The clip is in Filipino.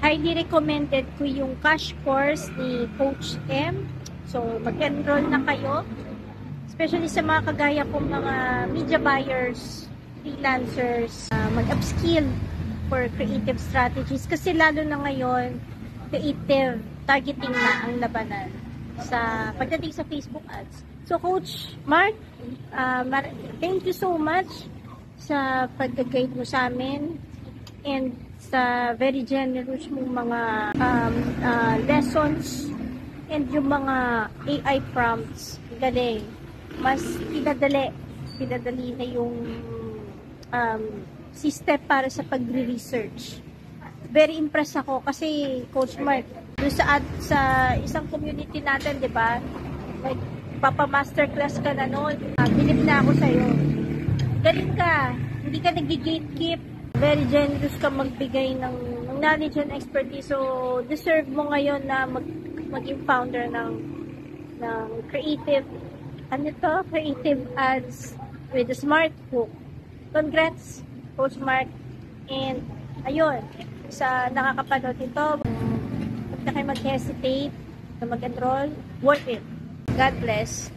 highly recommended ko yung cash course ni Coach M. So, mag-enroll na kayo. Especially sa mga kagaya kong mga media buyers, freelancers, mag-upskill for creative strategies. Kasi lalo na ngayon, creative targeting na ang labanan sa pagdating sa Facebook ads. So, Coach Mark, thank you so much sa pag-guide mo sa amin and sa very generous mong mga lessons and yung mga AI prompts. Galing. Mas pinadali na yung system para sa pagre-research. Very impressed ako kasi Coach Mark, doon sa isang community natin, 'di ba? Like papa-masterclass ka na noon. Bilib na ako sa iyo. Galing ka. Hindi ka nag-gatekeep. Very generous ka magbigay ng knowledge and expertise. So, deserve mo ngayon na maging founder ng creative creative ads with a smart hook. Congrats, Coach Mark. And, ayun, sa nakakapanood ito, huwag na kayo mag-hesitate na mag-enroll. Worth it. God bless.